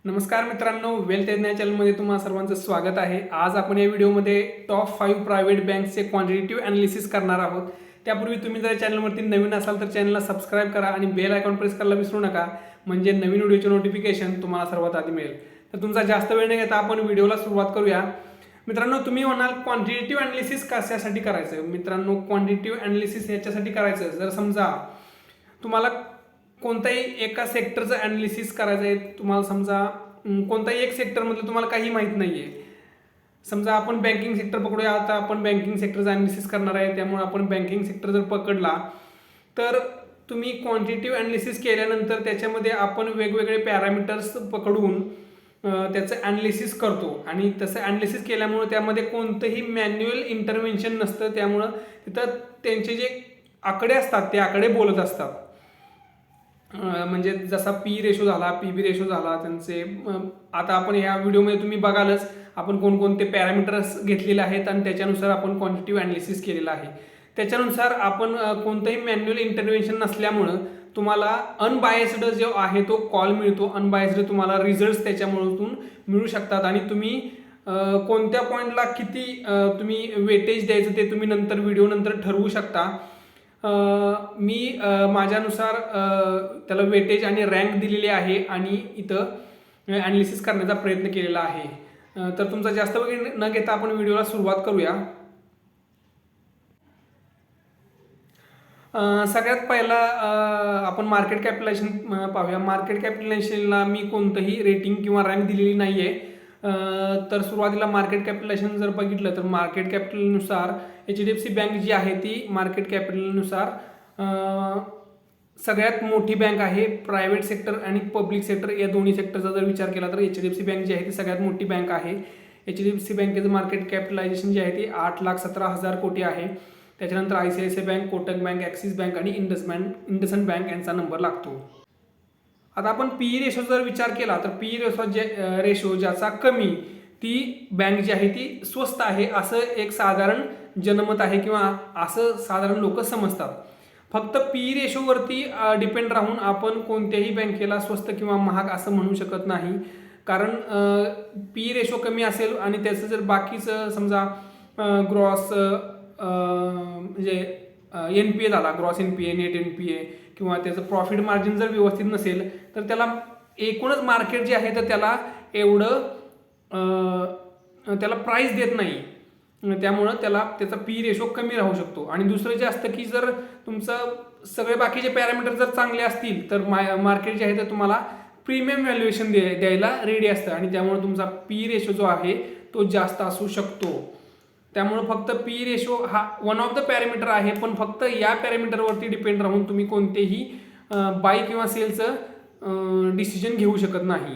नमस्कार मित्रांनो, वेल्थ एज्ञा चॅनलमध्ये तुम्हा सर्वांचं स्वागत आहे। आज आपण या व्हिडिओमध्ये टॉप 5 प्रायव्हेट बँक्सचे क्वांटिटेटिव्ह ॲनालिसिस करणार आहोत। त्यापूर्वी तुम्ही जर चॅनलवरती नवीन असाल तर चॅनलला सबस्क्राइब करा आणि बेल आयकॉन प्रेस करायला विसरू नका, म्हणजे नवीन व्हिडिओचे नोटिफिकेशन तुम्हाला सर्वात आधी मिळेल। तर तुमचा जास्त वेळ न घेता आपण व्हिडिओला सुरुवात करूया। मित्रांनो, तुम्ही म्हणाल क्वांटिटेटिव्ह ॲनालिसिस कशासाठी करायचं? मित्रांनो, क्वांटिटेटिव्ह ॲनालिसिस याच्यासाठी करायचं, जर समजा तुम्हाला कोणताही एका सेक्टरचं ॲनालिसिस करायचं आहे, तुम्हाला समजा कोणताही एक सेक्टरमधलं तुम्हाला काही माहीत नाही आहे। समजा आपण बँकिंग सेक्टर पकडूया, आता आपण बँकिंग सेक्टरचं ॲनालिसिस करणार आहे, त्यामुळे आपण बँकिंग सेक्टर जर पकडला तर तुम्ही क्वांटिटेटिव्ह ॲनालिसिस केल्यानंतर त्याच्यामध्ये आपण वेगवेगळे पॅरामीटर्स पकडून त्याचं ॲनालिसिस करतो आणि तसं ॲनालिसिस केल्यामुळे त्यामध्ये कोणतंही मॅन्युअल इंटरव्हेन्शन नसतं, त्यामुळं तिथं त्यांचे जे आकडे असतात ते आकडे बोलत असतात। म्हणजे जसा पी रेशो झाला, पी बी रेशो झाला त्यांचे, आता आपण ह्या व्हिडिओमध्ये तुम्ही बघालच आपण कोणकोणते पॅरामीटर्स घेतलेले आहेत आणि त्याच्यानुसार आपण क्वांटिटेटिव्ह ॲनालिसिस केलेलं आहे। त्याच्यानुसार आपण कोणतंही मॅन्युअल इंटरव्हेन्शन नसल्यामुळं तुम्हाला अनबायस्ड जो आहे तो कॉल मिळतो, अनबायस्ड तुम्हाला रिझल्ट्स त्याच्यामधून मिळू शकतात आणि तुम्ही कोणत्या पॉईंटला किती तुम्ही वेटेज द्यायचं ते तुम्ही नंतर व्हिडिओ नंतर ठरवू शकता। मी माझ्यानुसार त्याला वेटेज आणि रँक दिलेली आहे आणि इथं ॲनालिसिस करण्याचा प्रयत्न केलेला आहे। तर तुमचा जास्त वेळ न घेता आपण व्हिडिओला सुरुवात करूया। सगळ्यात पहिला आपण मार्केट कॅपिटलायझेशन पाहूया। मार्केट कॅपिटलायझेशनला मी कोणतंही रेटिंग किंवा रँक दिलेली नाही आहे। तर सुरुवातीला मार्केट कॅपिटलायझेशन जर बघितलं तर मार्केट कॅपिटलनुसार HDFC बँक जी आहे ती मार्केट कॅपिटलनुसार सगळ्यात मोठी बँक आहे। प्रायव्हेट सेक्टर आणि पब्लिक सेक्टर या दोन्ही सेक्टरचा जर विचार केला तर HDFC बँक जी आहे ती सगळ्यात मोठी बँक आहे। HDFC बँकेचं मार्केट कॅपिटलायझेशन जे आहे ते 8,17,000 कोटी आहे। त्याच्यानंतर ICICI bank, Kotak bank, axis bank आणि इंडसइंड बँक यांचा नंबर लागतो। आता आपण पी रेशो जर विचार केला तर पी रेशो ज्याचा कमी ती बँक जी आहे ती स्वस्त आहे असं एक साधारण जनमत आहे किंवा असं साधारण लोक समजतात। फक्त पी रेशोवरती डिपेंड राहून आपण कोणत्याही बँकेला स्वस्त किंवा महाग असं म्हणू शकत नाही, कारण पी रेशो कमी असेल आणि त्याचं जर बाकीचं समजा ग्रॉस म्हणजे NPA झाला, ग्रॉस NPA, नेट NPA किंवा त्याचं प्रॉफिट मार्जिन जर व्यवस्थित नसेल तर त्याला एकूणच मार्केट जे आहे तर त्याला एवढं त्याला प्राईस देत नाही, त्यामुळं त्याचा पी रेशो कमी राहू शकतो। आणि दुसरं जे असतं की जर तुमचं सगळे बाकीचे पॅरामीटर जर चांगले असतील तर मार्केट जे आहे तर तुम्हाला प्रीमियम व्हॅल्युएशन द्यायला रेडी असतं आणि त्यामुळे तुमचा पी रेशो जो आहे तो जास्त असू शकतो। त्यामुळे फक्त पी रेशो हा वन ऑफ द पॅरामीटर आहे, पण फक्त या पॅरामीटरवरती डिपेंड राहून तुम्ही कोणतेही बाय किंवा सेलचं डिसिजन घेऊ शकत नाही।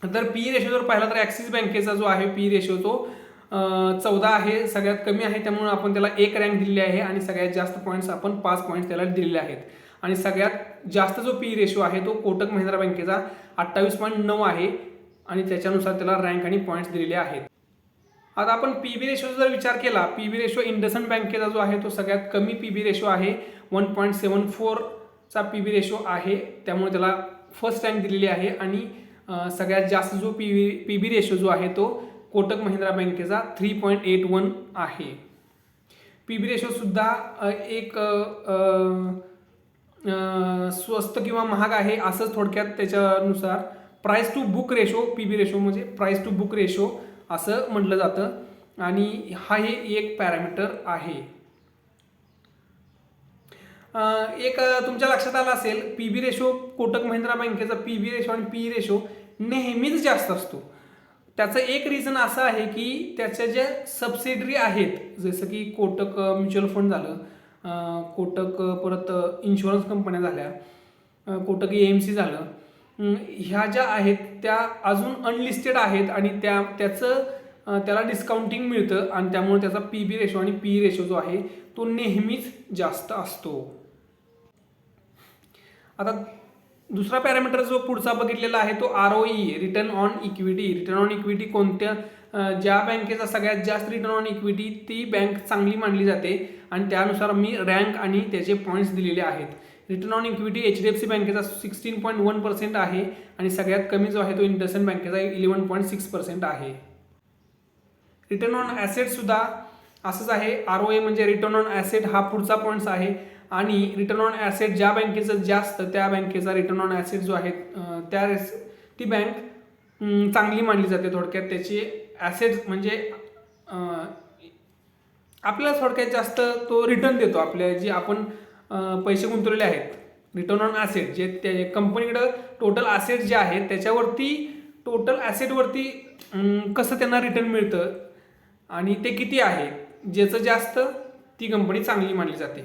तर पी रेशो जर पाहिला तर ॲक्सिस बँकेचा जो आहे पी रेशो तो 14 आहे, सगळ्यात कमी आहे, त्यामुळे आपण त्याला 1 रँक दिलेली आहे आणि सगळ्यात जास्त पॉईंट्स आपण 5 पॉईंट्स त्याला दिलेले आहेत। आणि सगळ्यात जास्त जो पी रेशो आहे तो कोटक महिंद्रा बँकेचा 28.9 आहे आणि त्याच्यानुसार त्याला रँक आणि पॉईंट्स दिलेले आहेत। आता आपण पी बी रेशोचा जर विचार केला, पी बी रेशो इंडसइंड बँकेचा जो आहे तो सगळ्यात कमी पी बी रेशो आहे, 1.74चा पी बी रेशो आहे, त्यामुळे त्याला फर्स्ट रँक दिलेली आहे। आणि सगळ्यात जास्त जो पी बी रेशो जो आहे तो कोटक महिंद्रा बँकेचा 3.81 आहे। पी बी रेशोसुद्धा एक स्वस्त किंवा महाग आहे असंच थोडक्यात त्याच्यानुसार price to book ratio, P B ratio म्हणजे प्राईस टू बुक रेशो असं म्हटलं जातं आणि हा हे एक पॅरामीटर आहे। एक तुमच्या लक्षात आलं असेल, P B ratio Kotak Mahindra बँकेचा पी बी रेशो आणि पी रेशो नेहमीच जास्त असतो। त्याचं एक रिझन असं आहे की त्याच्या ज्या सबसिडरी आहेत, जसं की कोटक म्युच्युअल फंड झालं, कोटक परत इन्शुरन्स कंपन्या झाल्या, कोटक AMC झालं, ह्या ज्या आहेत त्या अजून अनलिस्टेड आहेत आणि त्याला डिस्काउंटिंग मिळतं आणि त्यामुळे त्याचा पी बी रेशो आणि पी रेशो जो आहे तो नेहमीच जास्त असतो। आता दुसरा पॅरामीटर जो पुढचा बघितलेला आहे तो ROE, return on equity. Return on equity ज्या बँकेचा सगळ्यात जास्त रिटर्न ऑन इक्विटी ती बँक चांगली मानली जाते आणि त्यानुसार मी रँक आणि त्याचे पॉईंट्स दिलेले आहेत। रिटर्न ऑन इक्विटी HDFC बँकेचा 16.1% आहे आणि सगळ्यात कमी जो आहे तो इंडसइंड बँकेचा 11.6% आहे. रिटर्न ऑन ॲसेट सुद्धा असंच आहे. ROA म्हणजे रिटर्न ऑन ॲसेट हा पुढचा पॉईंट्स आहे आणि रिटर्न ऑन ॲसेट ज्या बँकेचं जास्त त्या बँकेचा रिटर्न ऑन ॲसेट जो आहे ती बँक चांगली मानली जाते. थोडक्यात त्याची ॲसेट म्हणजे आपल्याला थोडक्यात जास्त तो रिटर्न देतो. आपल्या जे आपण पैसे गुंतवलेले आहेत रिटर्न ऑन ॲसेट जे त्या कंपनीकडं टोटल ॲसेट जे आहेत त्याच्यावरती टोटल ॲसेटवरती कसं त्यांना रिटर्न मिळतं आणि ते किती आहे ज्याचं जास्त ती कंपनी चांगली मानली जाते.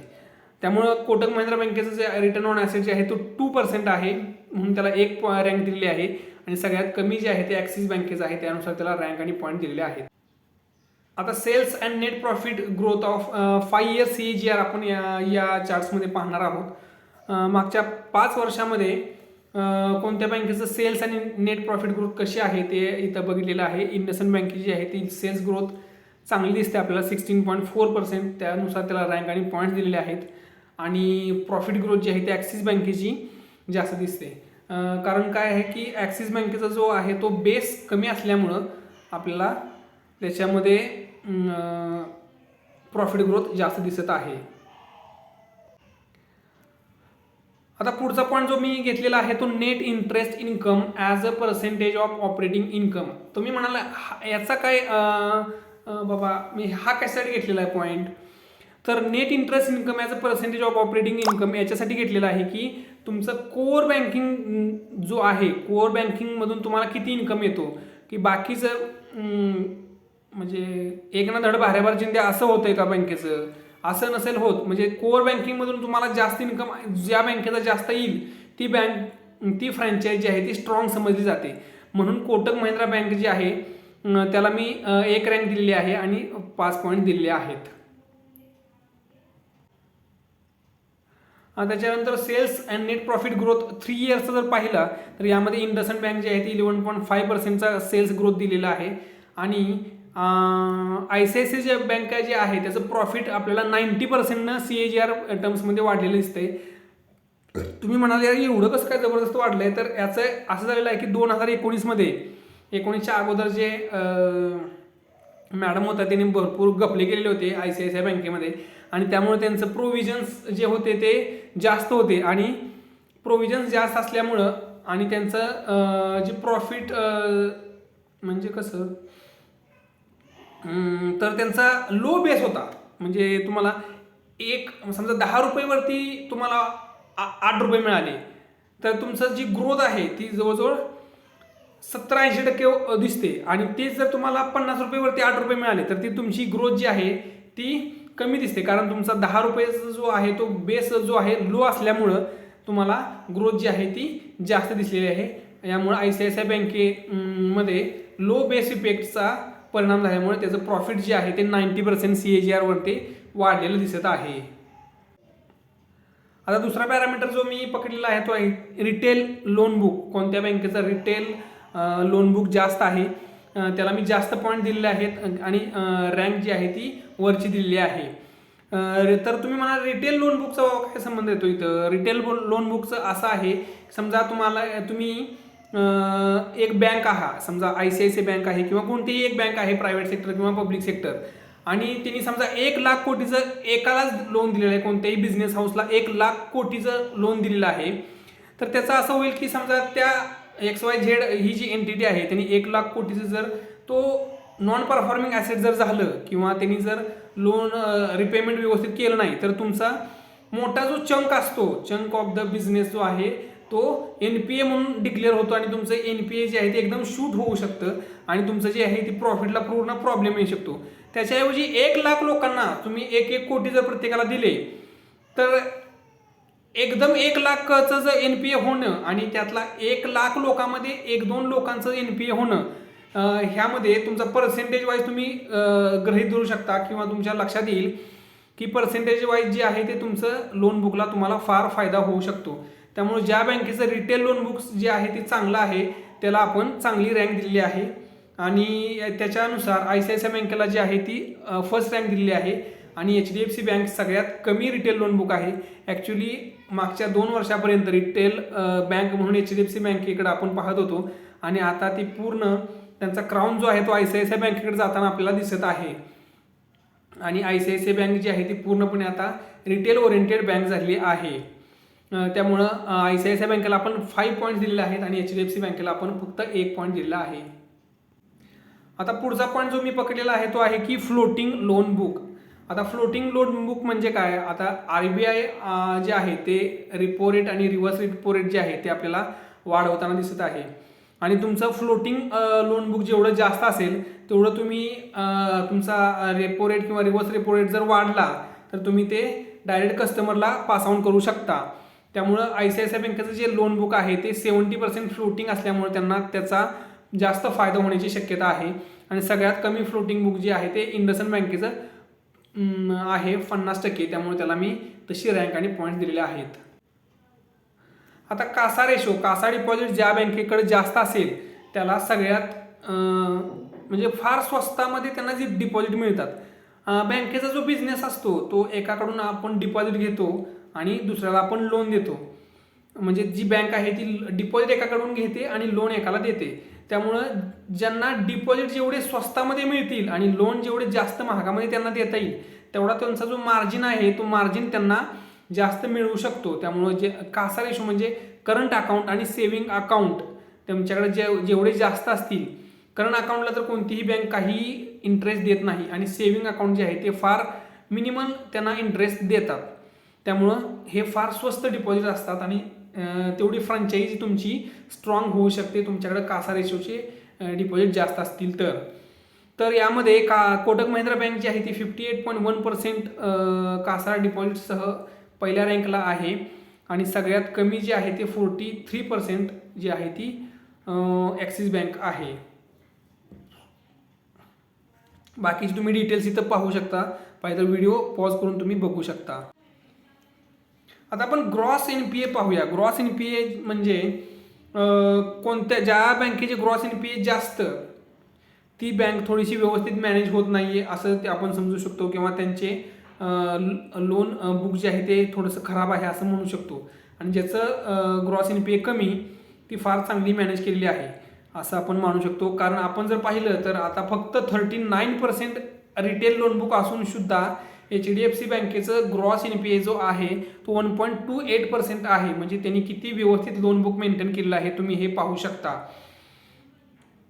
त्यामुळं कोटक महिंद्रा बँकेचं जे रिटर्न ऑन ॲसेट जे आहे तो 2% आहे म्हणून त्याला 1 रँक दिलेली आहे आणि सगळ्यात कमी जे आहे ते ॲक्सिस बँकेचं आहे त्यानुसार त्याला रँक आणि पॉईंट दिलेले आहेत. आता sales and net profit growth of 5 year CAGR आपण या चार्ट्समध्ये पाहणार आहोत. मागच्या 5 वर्षामध्ये कोणत्या बँकेचं सेल्स आणि नेट प्रॉफिट ग्रोथ कशी आहे ते इथं बघितलेलं आहे. इंडसइंड बँकेची जी आहे ती सेल्स ग्रोथ चांगली दिसते आपल्याला 16.4%, त्यानुसार त्याला रँक आणि पॉईंट्स दिलेले आहेत. आणि प्रॉफिट ग्रोथ जी आहे ती ॲक्सिस बँकेची जास्त दिसते. कारण काय आहे की ॲक्सिस बँकेचा जो आहे तो बेस कमी असल्यामुळं आपल्याला त्याच्यामध्ये प्रॉफिट ग्रोथ जास्त दिसत आहे. आता पुढचा पॉईंट जो मी घेतलेला आहे तो net interest income as a percentage of operating income. तुम्ही म्हणाला याचा काय बाबा मी हा कशासाठी घेतलेला आहे पॉईंट, तर net interest income as a percentage of operating income याच्यासाठी घेतलेला आहे की तुमचं कोर बँकिंग जो आहे कोर बँकिंगमधून तुम्हाला किती इन्कम येतो की बाकीचं म्हणजे एक ना धड भाऱ्याभर चिंध्या असं होतंय का बँकेचं, असं नसेल होत. म्हणजे कोर बँकिंगमधून तुम्हाला जास्त इन्कम ज्या बँकेचा जास्त येईल ती फ्रँचाईज जी आहे ती स्ट्रॉंग समजली जाते. म्हणून कोटक महिंद्रा बँक जी आहे त्याला मी 1 रँक दिलेली आहे आणि 5 पॉईंट दिलेले आहेत. त्याच्यानंतर sales and net profit growth 3 इयर्सचा जर पाहिला तर यामध्ये इंडसइंड बँक जी आहे ती 11.5%चा सेल्स ग्रोथ दिलेला आहे आणि ICICI बँक जे आहे त्याचं प्रॉफिट आपल्याला 90% CAGR टर्म्समध्ये वाढलेलं दिसतंय. तुम्ही म्हणाले यार एवढं कसं काय जबरदस्त वाढलंय, तर याचं असं झालेलं आहे की 2019च्या अगोदर जे मॅडम होता त्यांनी भरपूर घपले केलेले होते ICICI बँकेमध्ये आणि त्यामुळे त्यांचं प्रोव्हिजन्स जे होते ते जास्त होते आणि प्रोव्हिजन्स जास्त असल्यामुळं आणि त्यांचं जे प्रॉफिट म्हणजे कसं तर त्यांचा लो बेस होता. म्हणजे तुम्हाला समजा 10 रुपयेवरती तुम्हाला 8 रुपये मिळाले तर तुमचं जी ग्रोथ आहे ती जवळजवळ 70-80% दिसते आणि तेच जर तुम्हाला 50 रुपयेवरती 8 रुपये मिळाले तर ती तुमची ग्रोथ जी आहे ती कमी दिसते. कारण तुमचा 10 रुपयेचा जो आहे तो बेस जो आहे लो असल्यामुळं तुम्हाला ग्रोथ जी आहे ती जास्त दिसलेली आहे. यामुळे ICICI बँकेमध्ये लो बेस इफेक्टचा परिणाम झाल्यामुळे त्याचं प्रॉफिट जे आहे ते 90% CAGR वरती वाढलेलं दिसत आहे. आता दुसरा पॅरामीटर जो मी पकडलेला आहे तो आहे रिटेल लोन बुक. कोणत्या बँकेचा रिटेल लोन बुक जास्त आहे त्याला मी जास्त पॉईंट दिलेले आहेत आणि रँक जी आहे ती वरची दिलेली आहे. तर तुम्ही म्हणा रिटेल लोन बुकचा काय संबंध येतो इथं. रिटेल लोन बुकचं असं आहे समजा तुम्ही एक बँक आहात, समजा ICICI बँक आहे किंवा कोणतीही एक बँक आहे प्रायव्हेट सेक्टर किंवा पब्लिक सेक्टर आणि त्यांनी समजा 1 लाख कोटीचं एकालाच लोन दिलेलं आहे. कोणत्याही बिझनेस हाऊसला 1 लाख कोटीचं लोन दिलेलं आहे. तर त्याचं असं होईल की समजा त्या XYZ ही जी एंटिटी आहे त्यांनी 1 लाख कोटीचं जर तो नॉन परफॉर्मिंग ॲसेट जर झालं किंवा त्यांनी जर लोन रिपेमेंट व्यवस्थित केलं नाही तर तुमचा मोठा जो चंक असतो चंक ऑफ द बिझनेस जो आहे तो NPA म्हणून डिक्लेअर होतो आणि तुमचं NPA जे आहे ते एकदम शूट होऊ शकतं आणि तुमचं जे आहे ते प्रॉफिटला पूर्ण प्रॉब्लेम येऊ शकतो. त्याच्याऐवजी 1 लाख लोकांना तुम्ही 1 कोटी जर प्रत्येकाला दिले तर एकदम 1 लाखचं जर NPA होणं आणि त्यातला 1 लाख लोकांमध्ये 1-2 लोकांचं NPA होणं ह्यामध्ये तुमचा पर्सेंटेज वाईज तुम्ही गृहीत धरू शकता किंवा तुमच्या लक्षात येईल की पर्सेंटेज वाईज जे आहे ते तुमचं लोन बुकला तुम्हाला फार फायदा होऊ शकतो. त्यामुळे ज्या बँकेचं रिटेल लोन बुक्स जे आहे ते चांगलं आहे त्याला आपण चांगली रँक दिलेली आहे आणि त्याच्यानुसार ICICI बँकेला जी आहे ती फर्स्ट रँक दिलेली आहे आणि HDFC बँक सगळ्यात कमी रिटेल लोन बुक आहे. ॲक्च्युली मागच्या 2 वर्षापर्यंत रिटेल बँक म्हणून HDFC बँकेकडे आपण पाहत होतो आणि आता ती पूर्ण त्यांचा क्राऊन जो आहे तो ICICI बँकेकडे जाताना आपल्याला दिसत आहे आणि ICICI बँक जी आहे ती पूर्णपणे आता रिटेल ओरिएंटेड बँक झालेली आहे. त्यामुळं ICICI बँकेला आपण 5 पॉईंट्स दिलेले आहेत आणि HDFC बँकेला आपण फक्त 1 पॉईंट दिलेला आहे. आता पुढचा पॉईंट जो मी पकडलेला आहे तो आहे की फ्लोटिंग लोन बुक. आता फ्लोटिंग लोन बुक म्हणजे काय, आता RBI जे आहे ते रिपो रेट आणि रिव्हर्स रिपो रेट जे आहे ते आपल्याला वाढवताना दिसत आहे आणि तुमचं फ्लोटिंग लोन बुक जेवढं जास्त असेल तेवढं तुम्ही तुमचा रेपो रेट किंवा रिव्हर्स रेपो रेट जर वाढला तर तुम्ही ते डायरेक्ट कस्टमरला पास ऑन करू शकता. त्यामुळं ICICI बँकेचं जे लोन बुक आहे ते 70% फ्लोटिंग असल्यामुळे त्यांना त्याचा जास्त फायदा होण्याची शक्यता आहे आणि सगळ्यात कमी फ्लोटिंग बुक जे आहे ते इंडसइंड बँकेचं आहे 50%. त्यामुळे त्याला मी तशी रँक आणि पॉईंट दिलेले आहेत. आता कासा रेशो, कासा डिपॉझिट ज्या बँकेकडे जास्त असेल त्याला सगळ्यात म्हणजे फार स्वस्तामध्ये त्यांना जे डिपॉझिट मिळतात. बँकेचा जो बिझनेस असतो तो एकाकडून आपण डिपॉझिट घेतो आणि दुसऱ्याला आपण लोन देतो. म्हणजे जी बँक आहे ती डिपॉझिट एकाकडून घेते आणि लोन एकाला देते. त्यामुळं ज्यांना डिपॉझिट जेवढे स्वस्तामध्ये मिळतील आणि लोन जेवढे जास्त महागामध्ये त्यांना देता येईल तेवढा त्यांचा जो मार्जिन आहे तो मार्जिन त्यांना जास्त मिळू शकतो. त्यामुळं जे कासा रेशो म्हणजे करंट अकाउंट आणि सेव्हिंग अकाउंट तुमच्याकडे जेवढे जास्त असतील, करंट अकाउंटला तर कोणतीही बँक काही इंटरेस्ट देत नाही आणि सेव्हिंग अकाउंट जे आहे ते फार मिनिमम त्यांना इंटरेस्ट देतात. त्यामुळं हे फार स्वस्त डिपॉझिट असतात आणि तेवढी फ्रँचायझी तुमची स्ट्रॉंग होऊ शकते तुमच्याकडे कासा रेशोचे डिपॉझिट जास्त असतील तर यामध्ये कोटक महिंद्रा बँक जी आहे ती 58.1% कासा डिपॉझिटसह पहिल्या रँकला आहे आणि सगळ्यात कमी जी आहे ते 43% जी आहे ती ॲक्सिस बँक आहे. बाकीची तुम्ही डिटेल्स इथं पाहू शकता, पाहिजे तर व्हिडिओ पॉज करून तुम्ही बघू शकता. आता आपण ग्रॉस NPA पाहूया. ग्रॉस NPA म्हणजे कोणत्या ज्या बँकेचे ग्रॉस NPA जास्त ती बँक थोडीशी व्यवस्थित मॅनेज होत नाही आहे असं ते आपण समजू शकतो किंवा त्यांचे लोन बुक जे आहे ते थोडंसं खराब आहे असं म्हणू शकतो आणि ज्याचं ग्रॉस NPA कमी ती फार चांगली मॅनेज केलेली आहे असं आपण मानू शकतो. कारण आपण जर पाहिलं तर आता फक्त 39% रिटेल लोन बुक असून सुद्धा HDFC बँकेचं ग्रॉस NPA जो आहे तो 1.28% आहे. म्हणजे त्यांनी किती व्यवस्थित लोन बुक मेंटेन केलेलं आहे तुम्ही हे पाहू शकता.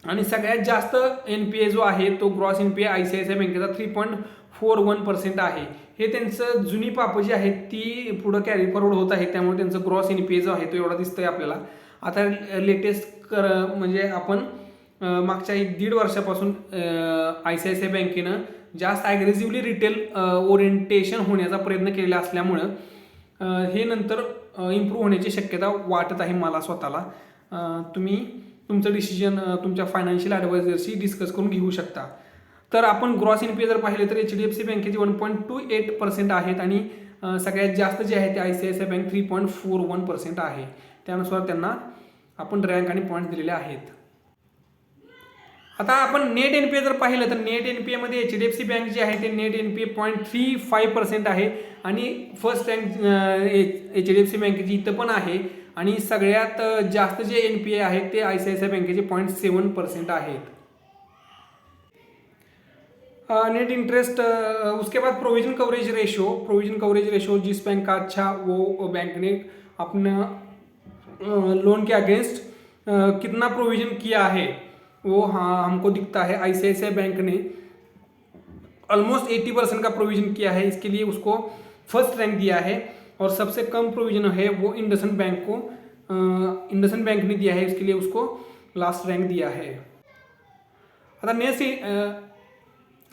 आणि सगळ्यात जास्त NPA जो आहे तो ग्रॉस NPA ICICI बँकेचा 3.41% आहे. हे त्यांचं जुनी पापं जी आहेत ती पुढं कॅरी फॉरवर्ड होत आहे त्यामुळे त्यांचं ग्रॉस NPA जो आहे तो एवढा दिसतोय आपल्याला. आता लेटेस्ट म्हणजे आपण मागच्या 1-1.5 वर्षापासून ICICI बँकेनं जास्त ॲग्रेसिव्हली रिटेल ओरिएंटेशन होण्याचा प्रयत्न केलेला असल्यामुळं हे नंतर इम्प्रूव्ह होण्याची शक्यता वाटत आहे मला स्वतःला. तुम्ही तुमचं डिसिजन तुमच्या फायनान्शियल ॲडवायझरशी डिस्कस करून घेऊ शकता. तर आपण ग्रॉस NPA जर पाहिले तर HDFC बँकेचे 1.28% आहेत आणि सगळ्यात जास्त जे आहे ते ICICI बँक 3.41% आहे. त्यानुसार त्यांना आपण रँक आणि पॉईंट दिलेले आहेत. आता आपण नेट NPA जर पाहिलं तर नेट NPA मध्ये HDFC बँक जी आहे ते नेट NPA 0.35% आहे आणि फर्स्ट रँक HDFC बँकेची इथं पण आहे आणि सगळ्यात जास्त जे NPA आहेत ते ICICI बँकेचे 0.7% आहेत. नेट इंटरेस्ट उसके बाद प्रोविजन कवरेज रेशो जिस बैंक का अच्छा वो बैंक ने अपना लोन के अगेंस्ट कितना प्रोविजन किया है वो हाँ हमको दिखता है. ICICI बैंक ने ऑलमोस्ट 80% का प्रोविजन किया है, इसके लिए उसको फर्स्ट रैंक दिया है. और सबसे कम प्रोविजन है वो इंडसइंड बैंक ने दिया है, इसके लिए उसको लास्ट रैंक दिया है. आता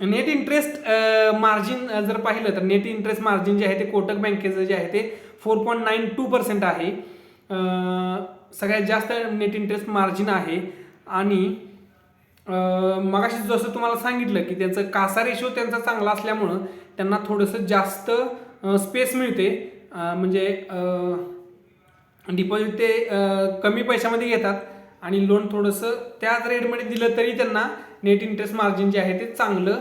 नेट इंटरेस्ट मार्जिन जर पाहिलं तर नेट इंटरेस्ट मार्जिन जे आहे ते कोटक बँकेचं जे आहे ते 4.92% आहे. सगळ्यात जास्त नेट इंटरेस्ट मार्जिन आहे आणि मगाशी जसं तुम्हाला सांगितलं की त्यांचं कासा रेशो त्यांचा चांगला असल्यामुळं त्यांना थोडंसं जास्त स्पेस मिळते. म्हणजे डिपॉझिट ते कमी पैशामध्ये घेतात आणि लोन थोडंसं त्याच रेटमध्ये दिलं तरी त्यांना नेट इंटरेस्ट मार्जिन जे आहे ते चांगलं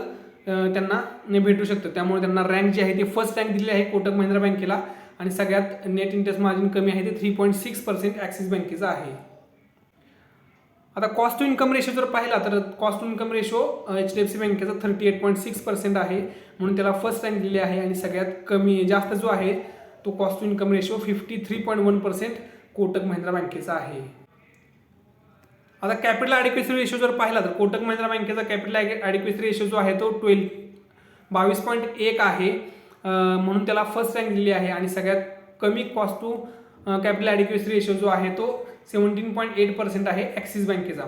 त्यांना भेटू शकतं. त्यामुळे त्यांना रँक जी आहे ती फर्स्ट रँक दिलेली आहे कोटक महिंद्रा बँकेला आणि सगळ्यात नेट इंटरेस्ट मार्जिन कमी आहे ते 3.6% ॲक्सिस बँकेचं आहे. आता कॉस्ट टू इन्कम रेशो जर पाहिला तर cost to income ratio HDFC बँकेचा 38.6% आहे, म्हणून त्याला फर्स्ट रँक दिली आहे. आणि सगळ्यात कमी जास्त जो आहे तो cost to income ratio 53.1% Kotak Mahindra बँकेचा आहे. आता कॅपिटल ॲडिक्वेसी रेशो जर पाहिला तर कोटक महिंद्रा बँकेचा कॅपिटल ॲडिक्वेसी रेशो जो आहे तो 22.1 आहे, म्हणून त्याला फर्स्ट रँक दिली आहे. आणि सगळ्यात कमी cost to capital adequacy ratio जो आहे तो 17.8% आहे ॲक्सिस बँकेचा.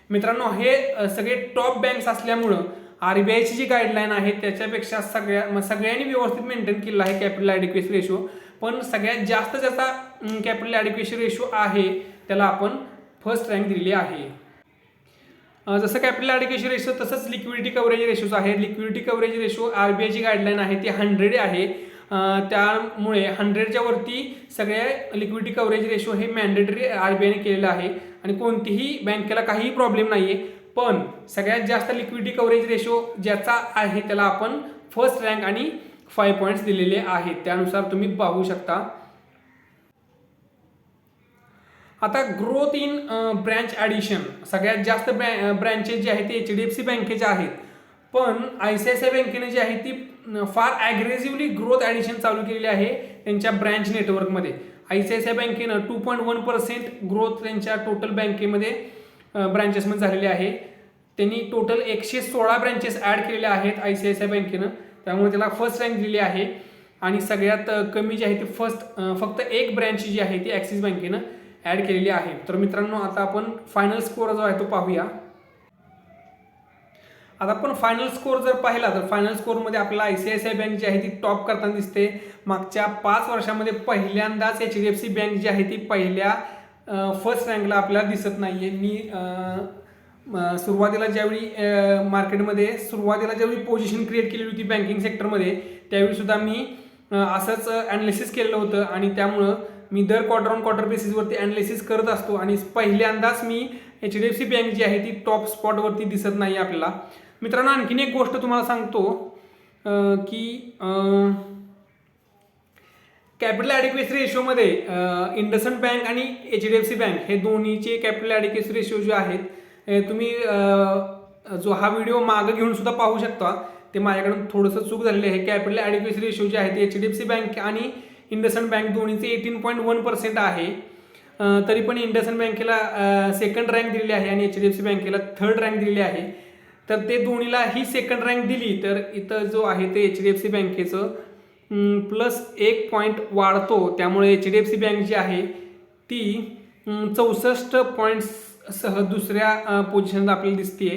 मित्रांनो, हे सगळे टॉप बँक्स असल्यामुळं RBIची जी गाईडलाईन आहे त्याच्यापेक्षा सगळ्यांनी व्यवस्थित मेंटेन केलेला आहे कॅपिटल ॲडिक्वेसी रेशो. पण सगळ्यात जास्त ज्याचा कॅपिटल ॲडिक्वेसी रेशो आहे त्याला आपण फर्स्ट रँक दिलेली आहे. जसं कॅपिटल ॲडिक्वेसी रेशो तसंच लिक्विडिटी कव्हरेज रेशोज आहे. लिक्विडिटी कव्हरेज रेशो RBIची गाईडलाईन आहे ती 100 आहे, त्यामुळे 100च्या वरती सगळे लिक्विडिटी कव्हरेज रेशो हे मॅन्डेटरी RBIने केलेलं आहे आणि कोणतीही बँकेला काहीही प्रॉब्लेम नाही आहे. पण सगळ्यात जास्त लिक्विडिटी कव्हरेज रेशो ज्याचा आहे त्याला आपण फर्स्ट रँक आणि 5 पॉईंट्स दिलेले आहेत, त्यानुसार तुम्ही पाहू शकता. आता ग्रोथ इन ब्रँच ॲडिशन, सगळ्यात जास्त ब्रँचेस जे आहेत ते HDFC बँकेचे आहेत. पण ICICI बँकेने जी आहे ती फार ॲग्रेसिव्हली ग्रोथ ॲडिशन चालू केलेली आहे त्यांच्या ब्रँच नेटवर्कमध्ये. ICICI बँकेनं 2.1% ग्रोथ त्यांच्या टोटल बँकेमध्ये ब्रँचेसमध्ये झालेले आहे. त्यांनी टोटल 116 ब्रँचेस ॲड केलेल्या आहेत ICICI बँकेनं, त्यामुळे त्याला फर्स्ट रँक दिली आहे. आणि सगळ्यात कमी जी आहे ती फक्त एक ब्रँच जी आहे ती ॲक्सिस बँकेनं ॲड केलेली आहे. तर मित्रांनो, आता आपण फायनल स्कोअर जो आहे तो पाहूया. आता आपण फायनल स्कोअर जर पाहिला तर फायनल स्कोअरमध्ये आपल्याला ICICI बँक जी आहे ती टॉप करताना दिसते. मागच्या 5 वर्षामध्ये पहिल्यांदाच HDFC बँक जी आहे ती पहिल्या फर्स्ट रँकला आपल्याला दिसत नाही आहे. मी सुरुवातीला ज्यावेळी मार्केटमध्ये ज्यावेळी पोझिशन क्रिएट केलेली होती बँकिंग सेक्टरमध्ये त्यावेळीसुद्धा मी असंच ॲनालिसिस केलेलं होतं आणि त्यामुळं मी दर क्वार्टर ऑन क्वार्टर बेसिसवरती ॲनालिसिस करत असतो आणि पहिल्यांदाच मी HDFC बँक जी आहे ती टॉप स्पॉटवरती दिसत नाही आपल्याला. मित्रांनो, आणखीन एक गोष्ट तुम्हाला सांगतो की कॅपिटल ॲडिक्वेसी रेशोमध्ये इंडसइंड बँक आणि HDFC बँक हे दोन्हीचे कॅपिटल ॲडिक्वेसी रेशो जे आहेत तुम्ही जो हा व्हिडिओ मागं घेऊन सुद्धा पाहू शकता. ते माझ्याकडून थोडंसं चूक झालेली आहे. कॅपिटल ॲडिक्वेसी रेशो जे आहे ते HDFC बँक आणि इंडसइंड बँक दोन्हीचे 18.1% आहे. तरी पण इंडसइंड बँकेला सेकंड रँक दिलेली आहे आणि HDFC बँकेला थर्ड रँक दिलेली आहे. तर ते दोन्हीला ही सेकंड रँक दिली तर इथं जो आहे ते HDFC बँकेचं +1 पॉईंट वाढतो. त्यामुळे HDFC बँक जी आहे ती 64 पॉईंट्ससह दुसऱ्या पोझिशनला आपल्याला दिसते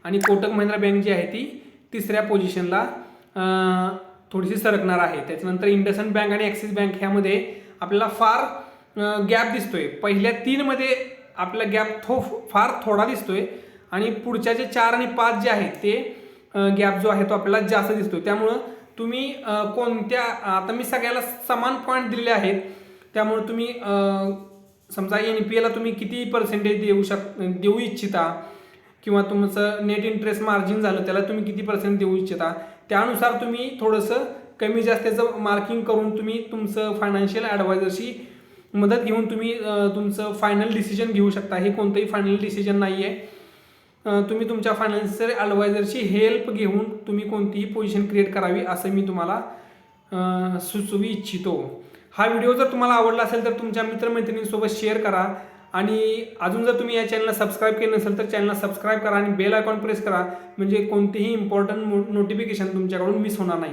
आणि कोटक महिंद्रा बँक जी आहे ती तिसऱ्या पोझिशनला थोडीशी सरकणार आहे. त्याच्यानंतर इंडसइंड बँक आणि ॲक्सिस बँक ह्यामध्ये आपल्याला फार गॅप दिसतोय. पहिल्या 3 मध्ये आपला गॅप फार थोडा दिसतोय आणि पुढच्या जे 4 आणि 5 जे आहेत ते गॅप जो आहे तो आपल्याला जास्त दिसतोय. त्यामुळं तुम्ही कोणत्या, आता मी सगळ्याला समान पॉईंट दिलेले आहेत, त्यामुळे तुम्ही समजा NPAला तुम्ही किती पर्सेंटेज देऊ इच्छिता किंवा तुमचं नेट इंटरेस्ट मार्जिन झालं त्याला तुम्ही किती % देऊ इच्छिता त्यानुसार तुम्ही थोडंसं कमी जास्तीचं मार्किंग करून तुम्ही तुमचं फायनान्शियल ॲडवायझरशी मदत घेऊन तुम्ही तुमचं फायनल डिसिजन घेऊ शकता. हे कोणतंही फायनल डिसिजन नाही आहे. तुम्ही तुमच्या फायनान्शियल ॲडवायझरची हेल्प घेऊन तुम्ही कोणतीही पोझिशन क्रिएट करावी असं मी तुम्हाला सुचवू इच्छितो. हा व्हिडिओ जर तुम्हाला आवडला असेल तर तुमच्या मित्रमैत्रिणींसोबत शेअर करा आणि अजून जर तुम्ही या चॅनलला सबस्क्राईब केलं नसेल तर चॅनलला सबस्क्राईब करा आणि बेल आयकॉन प्रेस करा, म्हणजे कोणतेही इम्पॉर्टंट नोटिफिकेशन तुमच्याकडून मिस होणार नाही.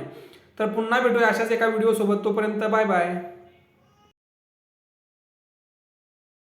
तर पुन्हा भेटूया अशाच एका व्हिडिओसोबत. तोपर्यंत बाय बाय.